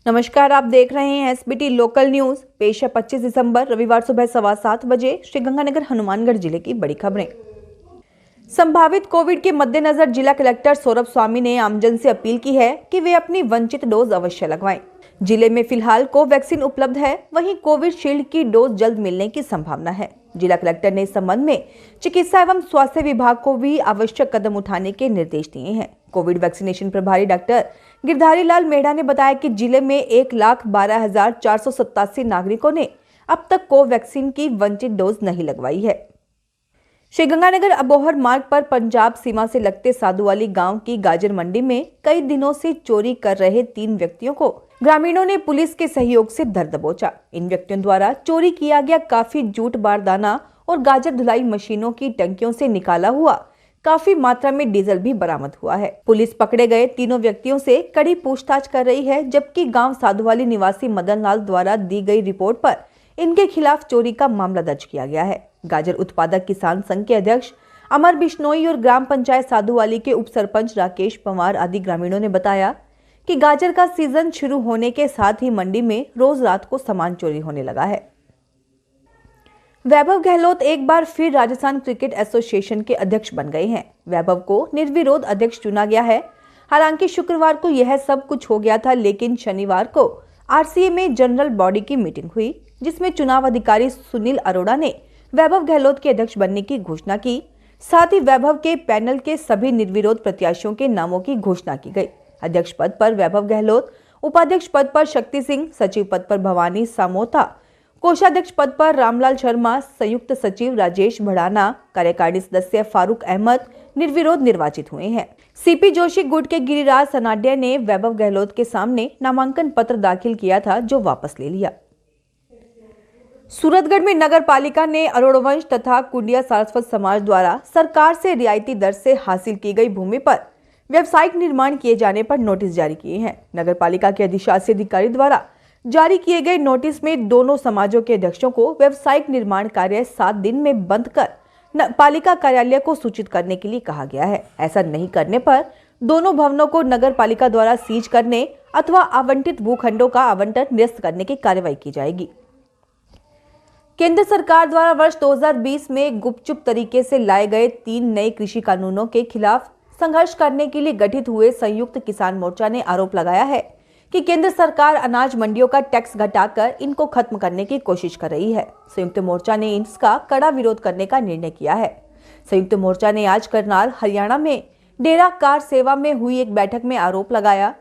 नमस्कार, आप देख रहे हैं एसबीटी लोकल न्यूज। पेश है 25 दिसंबर रविवार सुबह 7:15 बजे श्रीगंगानगर हनुमानगढ़ जिले की बड़ी खबरें। संभावित कोविड के मद्देनजर जिला कलेक्टर सौरभ स्वामी ने आमजन से अपील की है कि वे अपनी वंचित डोज अवश्य लगवाएं। जिले में फिलहाल कोवैक्सीन उपलब्ध है, वहीं कोविशील्ड की डोज जल्द मिलने की संभावना है। जिला कलेक्टर ने इस संबंध में चिकित्सा एवं स्वास्थ्य विभाग को भी आवश्यक कदम उठाने के निर्देश दिए हैं। कोविड वैक्सीनेशन प्रभारी डॉक्टर गिरधारी लाल मेहड़ा ने बताया कि जिले में 1,12,487 नागरिकों ने अब तक कोवैक्सीन की वंचित डोज नहीं लगवाई है। श्रीगंगानगर अबोहर मार्ग पर पंजाब सीमा से लगते साधुवाली गांव की गाजर मंडी में कई दिनों से चोरी कर रहे 3 व्यक्तियों को ग्रामीणों ने पुलिस के सहयोग से धर दबोचा। इन व्यक्तियों द्वारा चोरी किया गया काफी जूट बारदाना और गाजर धुलाई मशीनों की टंकियों से निकाला हुआ काफी मात्रा में डीजल भी बरामद हुआ है। पुलिस पकड़े गए तीनों व्यक्तियों से कड़ी पूछताछ कर रही है, जबकि गांव साधुवाली निवासी मदन लाल द्वारा दी गई रिपोर्ट पर इनके खिलाफ चोरी का मामला दर्ज किया गया है। गाजर उत्पादक किसान संघ के अध्यक्ष अमर बिश्नोई और ग्राम पंचायत साधुवाली के उप सरपंच राकेश पवार आदि ग्रामीणों ने बताया कि गाजर का सीजन शुरू होने के साथ ही मंडी में रोज रात को सामान चोरी होने लगा है। वैभव गहलोत एक बार फिर राजस्थान क्रिकेट एसोसिएशन के अध्यक्ष बन गए हैं। वैभव को निर्विरोध अध्यक्ष चुना गया है। हालांकि शुक्रवार को यह सब कुछ हो गया था, लेकिन शनिवार को आरसीए में जनरल बॉडी की मीटिंग हुई, जिसमें चुनाव अधिकारी सुनील अरोड़ा ने वैभव गहलोत के अध्यक्ष बनने की घोषणा की। साथ ही वैभव के पैनल के सभी निर्विरोध प्रत्याशियों के नामों की घोषणा की गई। अध्यक्ष पद पर वैभव गहलोत, उपाध्यक्ष पद पर शक्ति सिंह, सचिव पद पर भवानी सामोता, कोषाध्यक्ष पद पर रामलाल शर्मा, संयुक्त सचिव राजेश भड़ाना, कार्यकारिणी सदस्य फारूक अहमद निर्विरोध निर्वाचित हुए हैं। सीपी जोशी गुट के गिरिराज सनाड्या ने वैभव गहलोत के सामने नामांकन पत्र दाखिल किया था, जो वापस ले लिया। सूरतगढ़ में नगर पालिका ने अरोड़वंश तथा कुंडिया सारस्वत समाज द्वारा सरकार से रियायती दर से हासिल की गई भूमि पर व्यावसायिक निर्माण किए जाने पर नोटिस जारी किए हैं। नगर पालिका के अधिशासी अधिकारी द्वारा जारी किए गए नोटिस में दोनों समाजों के अध्यक्षों को व्यावसायिक निर्माण कार्य 7 दिन में बंद कर पालिका कार्यालय को सूचित करने के लिए कहा गया है। ऐसा नहीं करने पर दोनों भवनों को नगर पालिका द्वारा सीज करने अथवा आवंटित भूखंडों का आवंटन निरस्त करने की कार्रवाई की जाएगी। केंद्र सरकार द्वारा वर्ष 2020 में गुपचुप तरीके से लाए गए 3 नए कृषि कानूनों के खिलाफ संघर्ष करने के लिए गठित हुए संयुक्त किसान मोर्चा ने आरोप लगाया है कि केंद्र सरकार अनाज मंडियों का टैक्स घटाकर इनको खत्म करने की कोशिश कर रही है। संयुक्त मोर्चा ने इसका कड़ा विरोध करने का निर्णय किया है। संयुक्त मोर्चा ने आज करनाल हरियाणा में डेरा कार सेवा में हुई एक बैठक में आरोप लगाया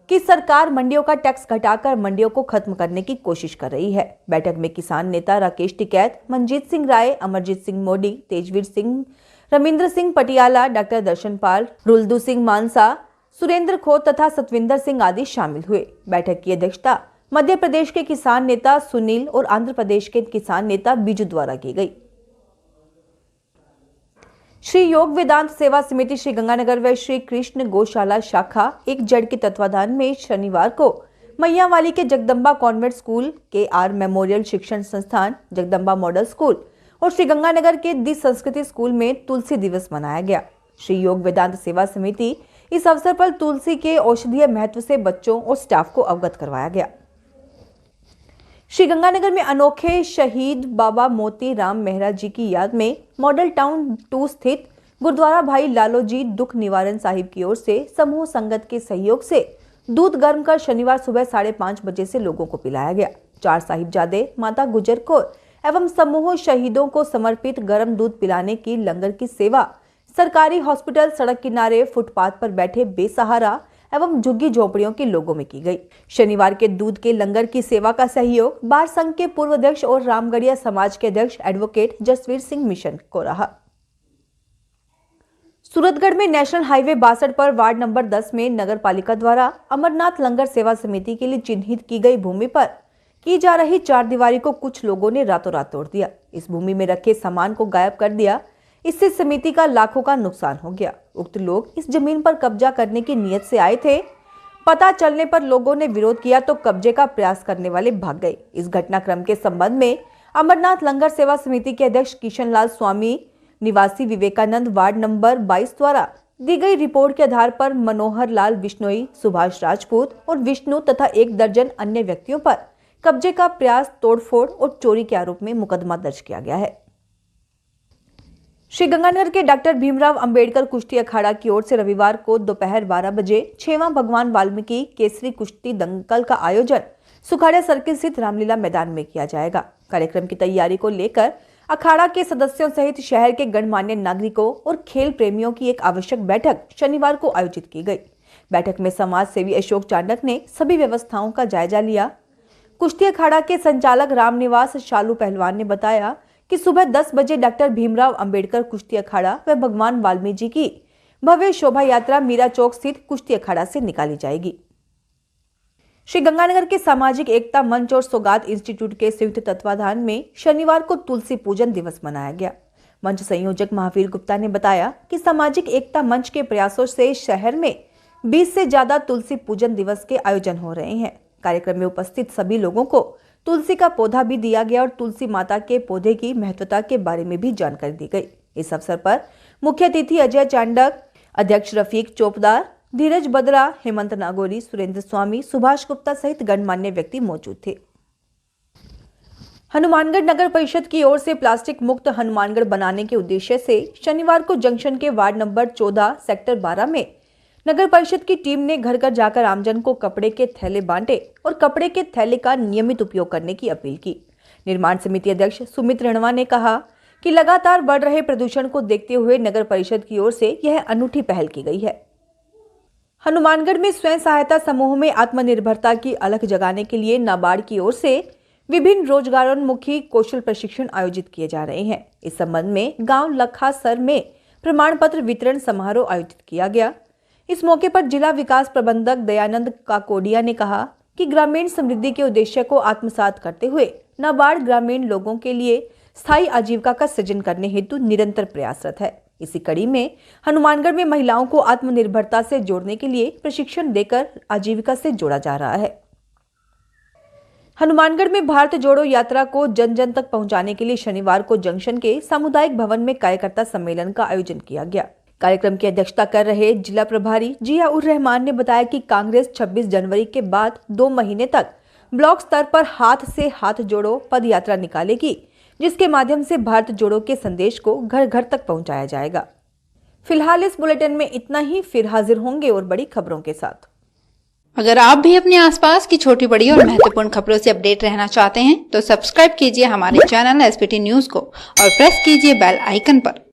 कि सरकार मंडियों का टैक्स घटाकर मंडियों को खत्म करने की कोशिश कर रही है। बैठक में किसान नेता राकेश टिकैत, मनजीत सिंह राय, अमरजीत सिंह मोदी, तेजवीर सिंह, रविंद्र सिंह पटियाला, डॉक्टर दर्शनपाल, रुलदू सिंह मानसा, सुरेंद्र खोत तथा सतविंदर सिंह आदि शामिल हुए। बैठक की अध्यक्षता मध्य प्रदेश के किसान नेता सुनील और आंध्र प्रदेश के किसान नेता बीजू द्वारा की गई। श्री योग वेदांत सेवा समिति श्रीगंगानगर व श्री कृष्ण गौशाला शाखा एक जड़ के तत्वाधान में शनिवार को मैयावाली के Jagdamba convent school, KR memorial शिक्षण संस्थान, जगदम्बा मॉडल स्कूल और श्रीगंगानगर के दी संस्कृति स्कूल में तुलसी दिवस मनाया गया। श्री योग वेदांत सेवा समिति इस अवसर पर तुलसी के औषधीय महत्व से बच्चों और स्टाफ को अवगत करवाया गया। श्रीगंगानगर में अनोखे शहीद बाबा मोती राम मेहरा जी की याद में मॉडल टाउन 2 स्थित गुरुद्वारा भाई लालो जी दुख निवारण साहिब की ओर से समूह संगत के सहयोग से दूध गर्म कर शनिवार सुबह 5:30 बजे से लोगों को पिलाया गया। 4 साहिबजादे, माता गुजर कौर एवं समूह शहीदों को समर्पित गर्म दूध पिलाने की लंगर की सेवा सरकारी हॉस्पिटल, सड़क किनारे, फुटपाथ पर बैठे बेसहारा एवं झुग्गी झोपड़ियों के लोगों में की गई। शनिवार के दूध के लंगर की सेवा का सहयोग बार संघ के पूर्व अध्यक्ष और रामगढ़िया समाज के अध्यक्ष एडवोकेट जसवीर सिंह मिशन को रहा। सूरतगढ़ में नेशनल हाईवे 62 पर वार्ड नंबर 10 में नगर पालिका द्वारा अमरनाथ लंगर सेवा समिति के लिए चिन्हित की गई भूमि पर की जा रही 4 दीवारी को कुछ लोगों ने रातों रात तोड़ दिया। इस भूमि में रखे सामान को गायब कर दिया। इससे समिति का लाखों का नुकसान हो गया। उक्त लोग इस जमीन पर कब्जा करने की नीयत से आए थे। पता चलने पर लोगों ने विरोध किया तो कब्जे का प्रयास करने वाले भाग गए। इस घटनाक्रम के संबंध में अमरनाथ लंगर सेवा समिति के अध्यक्ष किशन लाल स्वामी निवासी विवेकानंद वार्ड नंबर 22 द्वारा दी गई रिपोर्ट के आधार पर मनोहर लाल बिश्नोई, सुभाष राजपूत और विष्णु तथा 1 दर्जन अन्य व्यक्तियों पर कब्जे का प्रयास, तोड़फोड़ और चोरी के आरोप में मुकदमा दर्ज किया गया है। श्रीगंगानगर के डॉक्टर भीमराव अंबेडकर कुश्ती अखाड़ा की ओर से रविवार को दोपहर 12 बजे 6वां भगवान वाल्मीकि केसरी कुश्ती दंगल का आयोजन सुखाड़िया सर्किल स्थित रामलीला मैदान में किया जाएगा। कार्यक्रम की तैयारी को लेकर अखाड़ा के सदस्यों सहित शहर के गणमान्य नागरिकों और खेल प्रेमियों की एक आवश्यक बैठक शनिवार को आयोजित की गई। बैठक में समाज सेवी अशोक चांडक ने सभी व्यवस्थाओं का जायजा लिया। कुश्ती अखाड़ा के संचालक रामनिवास शालू पहलवान ने बताया कि सुबह 10 बजे डॉक्टर भीमराव अंबेडकर कुश्ती अखाड़ा व भगवान वाल्मीकि की भव्य शोभा यात्रा मीरा चौक स्थित कुश्ती अखाड़ा से निकाली जाएगी। श्रीगंगानगर के सामाजिक एकता मंच और सौगात इंस्टीट्यूट के संयुक्त तत्वाधान में शनिवार को तुलसी पूजन दिवस मनाया गया। मंच संयोजक महावीर गुप्ता ने बताया कि सामाजिक एकता मंच के प्रयासों से शहर में 20 से ज्यादा तुलसी पूजन दिवस के आयोजन हो रहे हैं। कार्यक्रम में उपस्थित सभी लोगों को तुलसी का पौधा भी दिया गया और तुलसी माता के पौधे की महत्वता के बारे में भी जानकारी दी गई। इस अवसर पर मुख्य अतिथि अजय चांडक, अध्यक्ष रफीक चोपदार, धीरज बदरा, हेमंत नागोरी, सुरेंद्र स्वामी, सुभाष गुप्ता सहित गणमान्य व्यक्ति मौजूद थे। हनुमानगढ़ नगर परिषद की ओर से प्लास्टिक मुक्त हनुमानगढ़ बनाने के उद्देश्य से शनिवार को जंक्शन के वार्ड नंबर 14 सेक्टर 12 में नगर परिषद की टीम ने घर घर जाकर आमजन को कपड़े के थैले बांटे और कपड़े के थैले का नियमित उपयोग करने की अपील की। निर्माण समिति अध्यक्ष सुमित रणवा ने कहा कि लगातार बढ़ रहे प्रदूषण को देखते हुए नगर परिषद की ओर से यह अनूठी पहल की गई है। हनुमानगढ़ में स्वयं सहायता समूह में आत्मनिर्भरता की अलख जगाने के लिए नाबार्ड की ओर से विभिन्न रोजगारोन्मुखी कौशल प्रशिक्षण आयोजित किए जा रहे हैं। इस संबंध में गांव लखासर में प्रमाण पत्र वितरण समारोह आयोजित किया गया। इस मौके पर जिला विकास प्रबंधक दयानंद काकोडिया ने कहा कि ग्रामीण समृद्धि के उद्देश्य को आत्मसात करते हुए नाबार्ड ग्रामीण लोगों के लिए स्थायी आजीविका का सृजन करने हेतु निरंतर प्रयासरत है। इसी कड़ी में हनुमानगढ़ में महिलाओं को आत्मनिर्भरता से जोड़ने के लिए प्रशिक्षण देकर आजीविका से जोड़ा जा रहा है। हनुमानगढ़ में भारत जोड़ो यात्रा को जन जन तक पहुंचाने के लिए शनिवार को जंक्शन के सामुदायिक भवन में कार्यकर्ता सम्मेलन का आयोजन किया गया। कार्यक्रम की अध्यक्षता कर रहे जिला प्रभारी जिया-उर रहमान ने बताया कि कांग्रेस 26 जनवरी के बाद 2 महीने तक ब्लॉक स्तर पर हाथ से हाथ जोड़ो पद यात्रा निकालेगी, जिसके माध्यम से भारत जोड़ो के संदेश को घर घर तक पहुंचाया जाएगा। फिलहाल इस बुलेटिन में इतना ही, फिर हाजिर होंगे और बड़ी खबरों के साथ। अगर आप भी अपने आसपास की छोटी बड़ी और महत्वपूर्ण खबरों से अपडेट रहना चाहते हैं तो सब्सक्राइब कीजिए हमारे चैनल एसपीटी न्यूज को और प्रेस कीजिए बेल आइकन पर।